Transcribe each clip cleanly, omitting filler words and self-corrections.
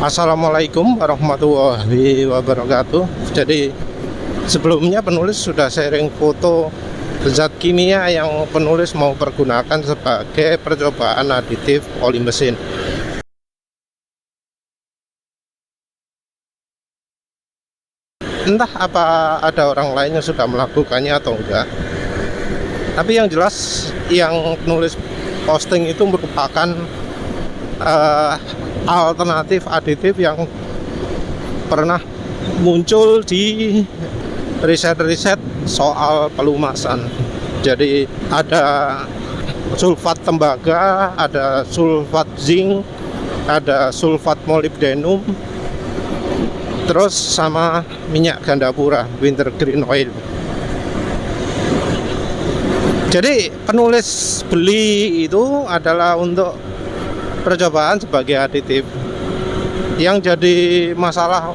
Assalamualaikum warahmatullahi wabarakatuh. Jadi sebelumnya penulis sudah sharing foto zat kimia yang penulis mau pergunakan sebagai percobaan aditif oli mesin. Entah apa ada orang lain yang sudah melakukannya atau enggak, tapi yang jelas yang penulis posting itu merupakan alternatif aditif yang pernah muncul di riset-riset soal pelumasan. Jadi ada sulfat tembaga, ada sulfat zinc, ada sulfat molybdenum, terus sama minyak gandapura, wintergreen oil. Jadi penulis beli itu adalah untuk percobaan sebagai aditif. Yang jadi masalah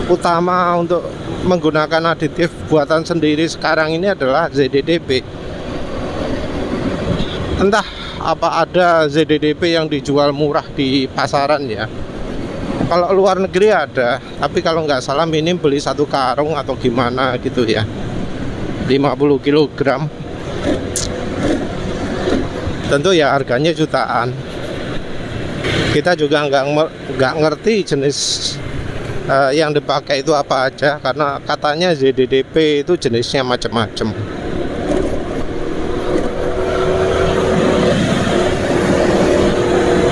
utama untuk menggunakan aditif buatan sendiri sekarang ini adalah ZDDP. Entah apa ada ZDDP yang dijual murah di pasaran ya. Kalau luar negeri ada, tapi kalau nggak salah minim beli satu karung atau gimana gitu ya, 50 kg. Tentu ya harganya jutaan. Kita juga nggak ngerti jenis yang dipakai itu apa aja, karena katanya ZDDP itu jenisnya macam-macam.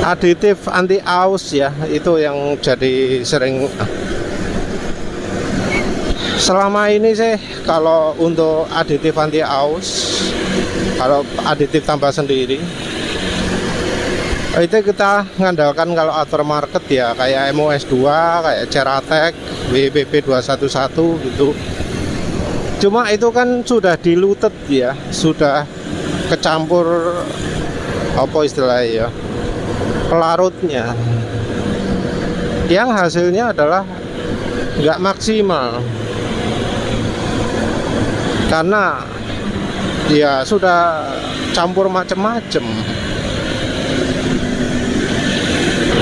Aditif anti aus ya, itu yang jadi sering. Selama ini sih kalau untuk aditif anti aus, kalau aditif tambah sendiri itu kita ngandalkan kalau aftermarket ya, kayak MOS2, kayak Ceratec, WPP 211 gitu. Cuma itu kan sudah dilutet ya, sudah kecampur apa istilahnya ya, pelarutnya, yang hasilnya adalah nggak maksimal karena ya sudah campur macam-macam.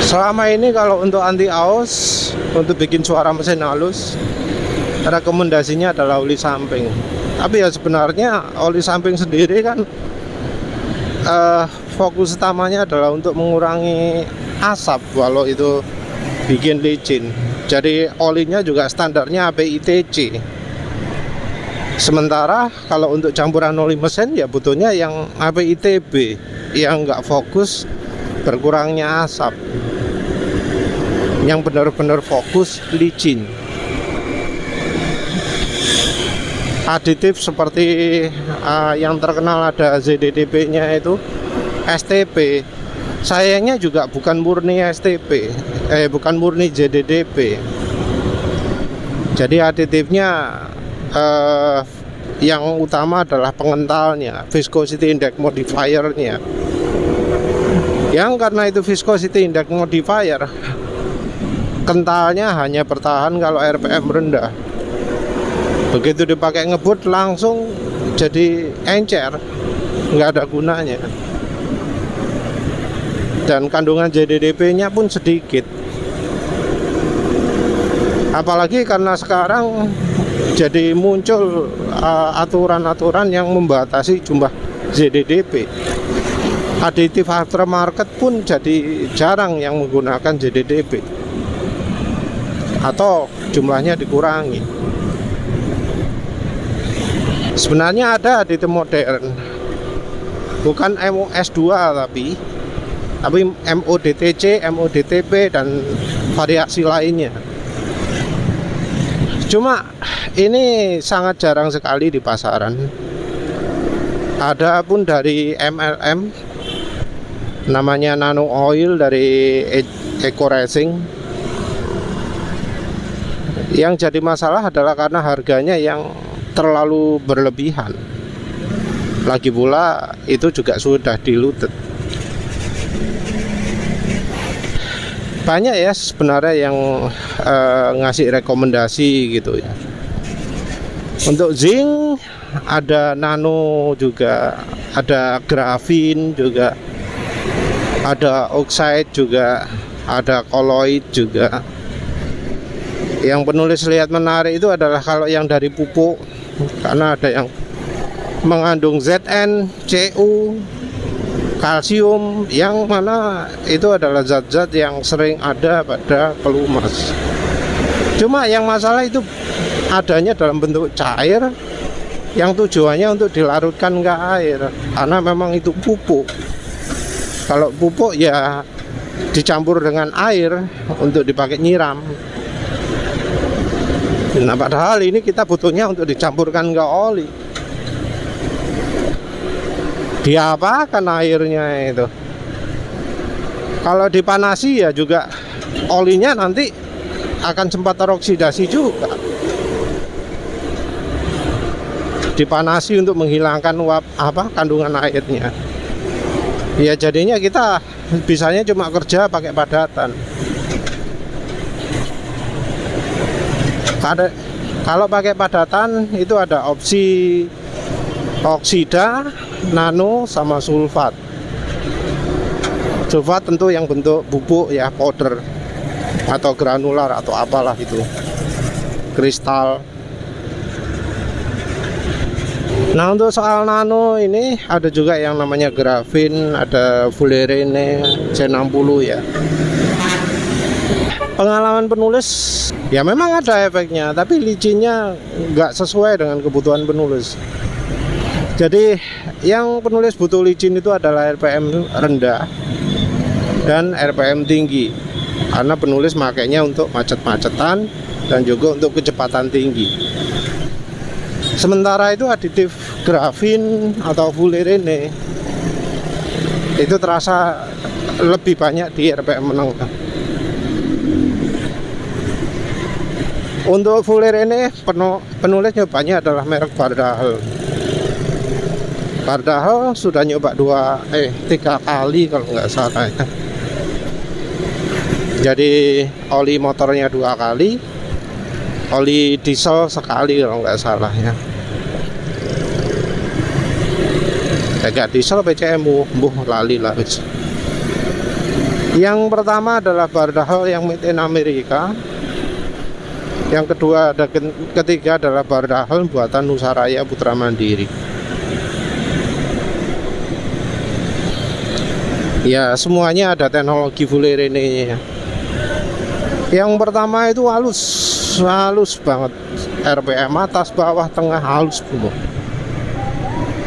Selama ini kalau untuk anti aus, untuk bikin suara mesin halus, rekomendasinya adalah oli samping. Tapi ya sebenarnya oli samping sendiri kan fokus utamanya adalah untuk mengurangi asap, walau itu bikin licin. Jadi olinya juga standarnya API-TC. Sementara kalau untuk campuran oli mesin ya butuhnya yang API-TB, yang nggak fokus berkurangnya asap, yang benar-benar fokus licin. Aditif seperti yang terkenal ada ZDDP-nya itu STP, sayangnya juga bukan murni STP, bukan murni ZDDP. Jadi aditifnya yang utama adalah pengentalnya, viscosity index modifier-nya. Yang karena itu viscosity index modifier, kentalnya hanya bertahan kalau RPM rendah. Begitu dipakai ngebut langsung jadi encer, nggak ada gunanya. Dan kandungan ZDDP-nya pun sedikit. Apalagi karena sekarang jadi muncul aturan-aturan yang membatasi jumlah ZDDP. Aditif aftermarket pun jadi jarang yang menggunakan ZDDP, atau jumlahnya dikurangi. Sebenarnya ada aditif modern, bukan MOS2 tapi MODTC, MODTP dan variasi lainnya. Cuma ini sangat jarang sekali di pasaran. Ada pun dari MLM, namanya Nano Oil dari Eco Racing. Yang jadi masalah adalah karena harganya yang terlalu berlebihan. Lagi pula itu juga sudah dilutet. Banyak ya sebenarnya yang ngasih rekomendasi gitu ya. Untuk zinc ada nano juga, ada grafin juga, ada oxide juga, ada koloid juga. Yang penulis lihat menarik itu adalah kalau yang dari pupuk, karena ada yang mengandung Zn, Cu, kalsium, yang mana itu adalah zat-zat yang sering ada pada pelumas. Cuma yang masalah itu adanya dalam bentuk cair yang tujuannya untuk dilarutkan ke air, karena memang itu pupuk. Kalau pupuk ya dicampur dengan air untuk dipakai nyiram. Nah, padahal ini kita butuhnya untuk dicampurkan ke oli. Diapakan airnya itu? Kalau dipanasi ya juga olinya nanti akan sempat teroksidasi juga. Dipanasi untuk menghilangkan kandungan airnya. Ya jadinya kita bisanya cuma kerja pakai padatan. Kalau pakai padatan itu ada opsi oksida, nano, sama sulfat. Sulfat tentu yang bentuk bubuk ya, powder atau granular atau apalah itu, kristal. Nah, untuk soal nano ini ada juga yang namanya grafin, ada fullerene, C60 ya. Pengalaman penulis ya memang ada efeknya, tapi licinnya nggak sesuai dengan kebutuhan penulis. Jadi yang penulis butuh licin itu adalah RPM rendah dan RPM tinggi, karena penulis makainya untuk macet-macetan dan juga untuk kecepatan tinggi. Sementara itu aditif grafin atau fullerene itu terasa lebih banyak di RPM menengah. Untuk fullerene penulis nyobanya adalah merek Bardahel. Bardahel sudah nyoba 3 kali kalau nggak salah ya. Jadi oli motornya 2 kali, oli diesel sekali kalau nggak salah ya. Agak diesel PCMU, lali lah. Yang pertama adalah Bardahel yang made in Amerika. Yang kedua ketiga adalah Bardahel buatan Nusaraya Putra Mandiri. Ya semuanya ada teknologi fullerene-nya. Yang pertama itu halus banget, RPM atas bawah tengah halus semua.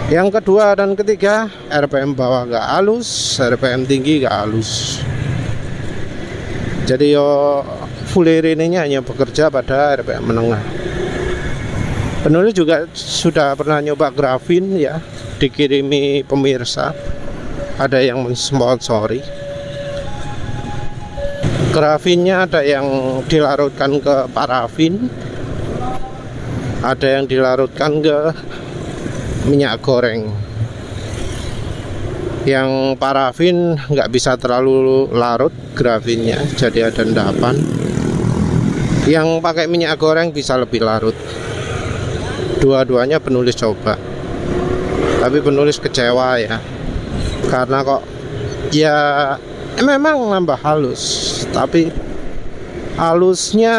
Yang kedua dan ketiga RPM bawah gak halus, RPM tinggi gak halus. Jadi fullerene-nya hanya bekerja pada RPM menengah. Penulis juga sudah pernah nyoba grafin ya, dikirimi pemirsa, ada yang mensponsori. Grafinnya ada yang dilarutkan ke parafin, ada yang dilarutkan ke minyak goreng. Yang parafin nggak bisa terlalu larut grafinnya, jadi ada endapan. Yang pakai minyak goreng bisa lebih larut. Dua-duanya penulis coba, tapi penulis kecewa ya, karena kok ya memang nambah halus, tapi halusnya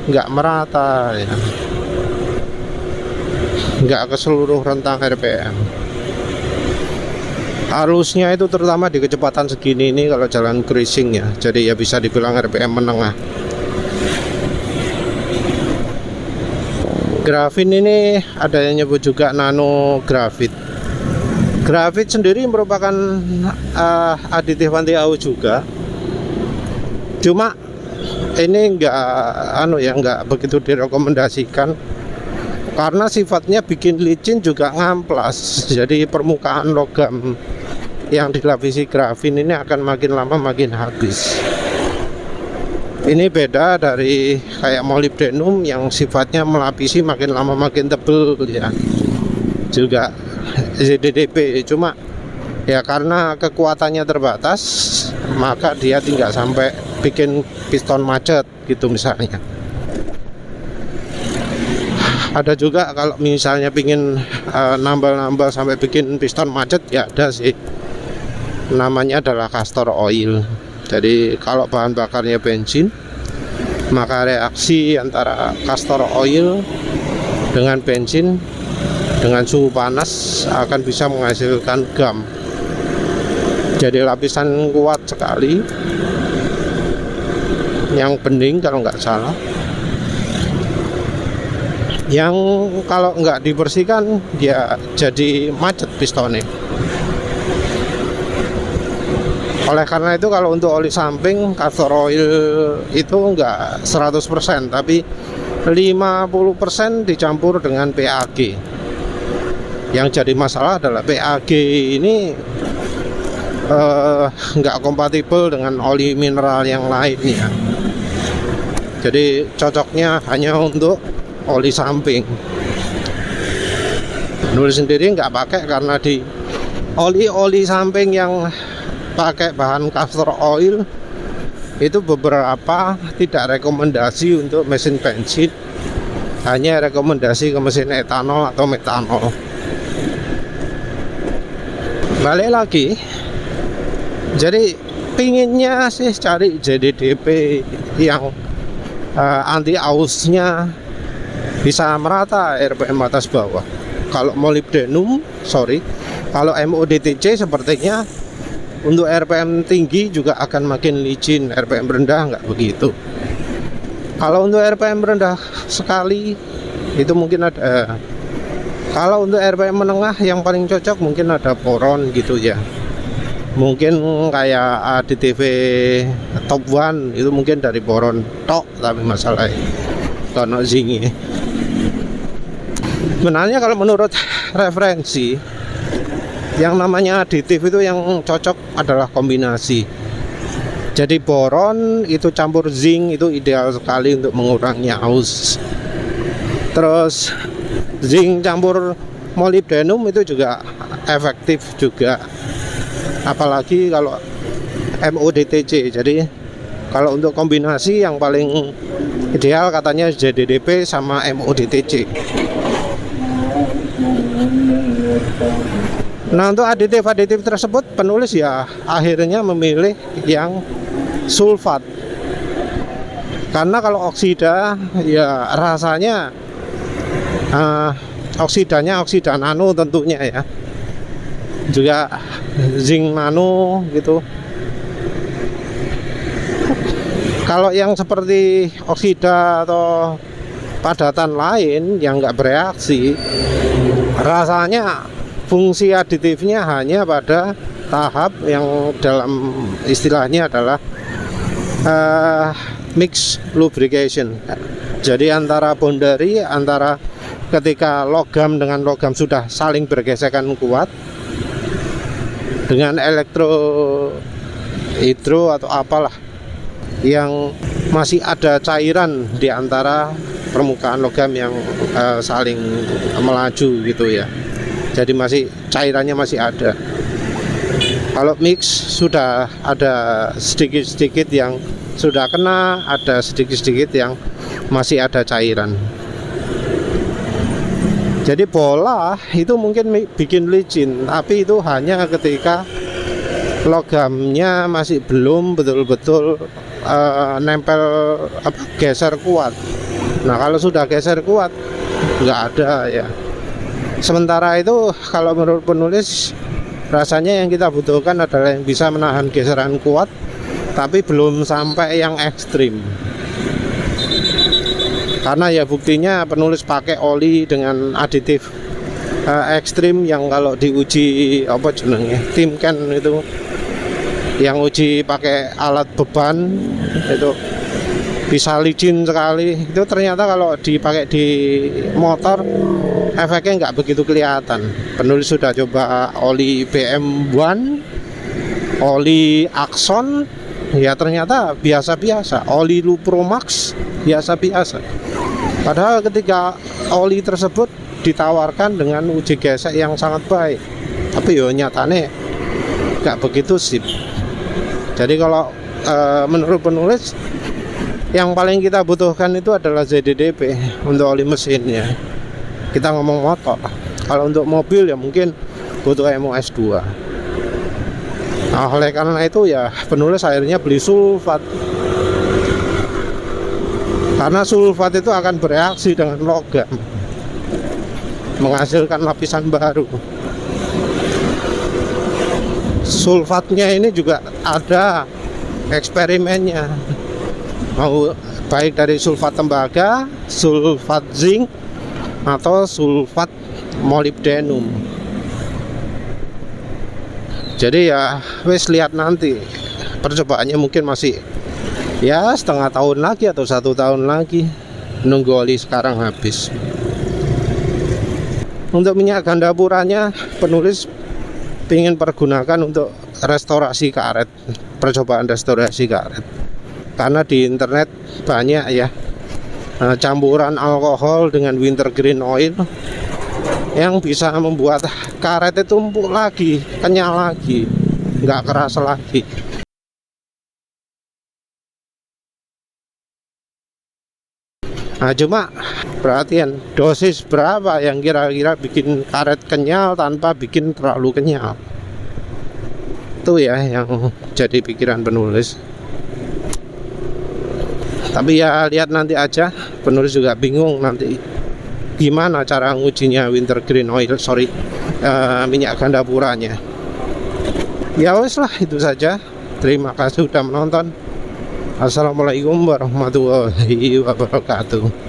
nggak merata ya, nggak ke seluruh rentang RPM. Halusnya itu terutama di kecepatan segini ini kalau jalan cruising ya, jadi ya bisa dibilang RPM menengah. Grafin ini ada yang nyebut juga nano grafit. Grafit sendiri merupakan aditif anti AU juga. Cuma ini nggak begitu direkomendasikan karena sifatnya bikin licin juga ngamplas. Jadi permukaan logam yang dilapisi grafin ini akan makin lama makin habis. Ini beda dari kayak molybdenum yang sifatnya melapisi makin lama makin tebel ya. Juga ZDDP, cuma ya karena kekuatannya terbatas, maka dia tidak sampai bikin piston macet gitu misalnya. Ada juga kalau misalnya pingin nambal-nambal sampai bikin piston macet ya ada sih, namanya adalah castor oil. Jadi kalau bahan bakarnya bensin, maka reaksi antara castor oil dengan bensin dengan suhu panas akan bisa menghasilkan gam. Jadi lapisan kuat sekali, yang bening kalau nggak salah, yang kalau nggak dibersihkan dia jadi macet pistonnya. Oleh karena itu kalau untuk oli samping castor oil itu enggak 100%, tapi 50% dicampur dengan PAG. Yang jadi masalah adalah PAG ini enggak kompatibel dengan oli mineral yang lainnya. Jadi cocoknya hanya untuk oli samping. Nulis sendiri enggak pakai karena di oli samping yang pakai bahan castor oil itu beberapa tidak rekomendasi untuk mesin bensin, hanya rekomendasi ke mesin etanol atau metanol. Balik lagi, jadi pinginnya sih cari ZDDP yang anti ausnya bisa merata RPM atas bawah. Kalau molybdenum, kalau MODTC sepertinya untuk RPM tinggi juga akan makin licin, RPM rendah nggak begitu. Kalau untuk RPM rendah sekali itu mungkin ada. Kalau untuk RPM menengah yang paling cocok mungkin ada boron gitu ya. Mungkin kayak ADTV Top One itu mungkin dari boron tok, tapi masalahnya kono zinc. Sebenarnya kalau menurut referensi, yang namanya aditif itu yang cocok adalah kombinasi. Jadi boron itu campur zinc itu ideal sekali untuk mengurangi aus. Terus zinc campur molybdenum itu juga efektif juga. Apalagi kalau MODTC. Jadi kalau untuk kombinasi yang paling ideal katanya ZDDP sama MODTC. Nah, untuk aditif-aditif tersebut penulis ya akhirnya memilih yang sulfat. Karena kalau oksida ya rasanya oksidanya oksida nano tentunya ya. Juga zinc nano gitu. Kalau yang seperti oksida atau padatan lain yang nggak bereaksi, rasanya fungsi aditifnya hanya pada tahap yang dalam istilahnya adalah mix lubrication. Jadi antara boundary, antara ketika logam dengan logam sudah saling bergesekan kuat, dengan hidro atau apalah yang masih ada cairan di antara permukaan logam yang saling melaju gitu ya. Jadi masih cairannya masih ada. Kalau mix sudah ada sedikit-sedikit yang sudah kena, ada sedikit-sedikit yang masih ada cairan. Jadi bola itu mungkin bikin licin, tapi itu hanya ketika logamnya masih belum betul-betul nempel geser kuat. Nah kalau sudah geser kuat nggak ada ya. Sementara itu kalau menurut penulis rasanya yang kita butuhkan adalah yang bisa menahan geseran kuat tapi belum sampai yang ekstrim. Karena ya buktinya penulis pakai oli dengan aditif ekstrim yang kalau diuji apa jenenge Timken itu, yang uji pakai alat beban itu bisa licin sekali. Itu ternyata kalau dipakai di motor efeknya nggak begitu kelihatan. Penulis sudah coba oli BM1, oli Axon, ya ternyata biasa-biasa. Oli Lupromax biasa-biasa. Padahal ketika oli tersebut ditawarkan dengan uji gesek yang sangat baik, tapi yo nyatane nggak begitu sip. Jadi kalau menurut penulis yang paling kita butuhkan itu adalah ZDDP untuk oli mesinnya. Kita ngomong motor. Kalau untuk mobil ya mungkin butuh MOS2. Nah, oleh karena itu ya penulis akhirnya beli sulfat, karena sulfat itu akan bereaksi dengan logam menghasilkan lapisan baru. Sulfatnya ini juga ada eksperimennya, mau baik dari sulfat tembaga, sulfat zinc, atau sulfat molybdenum. Jadi ya wes lihat nanti, percobaannya mungkin masih ya setengah tahun lagi atau 1 tahun lagi, nunggu oli sekarang habis. Untuk minyak gandapuranya penulis ingin pergunakan untuk restorasi karet, percobaan restorasi karet, karena di internet banyak ya campuran alkohol dengan wintergreen oil yang bisa membuat karet itu empuk lagi, kenyal lagi, nggak keras lagi. Nah, cuma perhatian dosis berapa yang kira-kira bikin karet kenyal tanpa bikin terlalu kenyal. Itu ya yang jadi pikiran penulis. Tapi ya lihat nanti aja, penulis juga bingung nanti gimana cara ngujinya wintergreen oil, minyak gandapuranya. Ya wes lah, itu saja. Terima kasih sudah menonton. Assalamualaikum warahmatullahi wabarakatuh.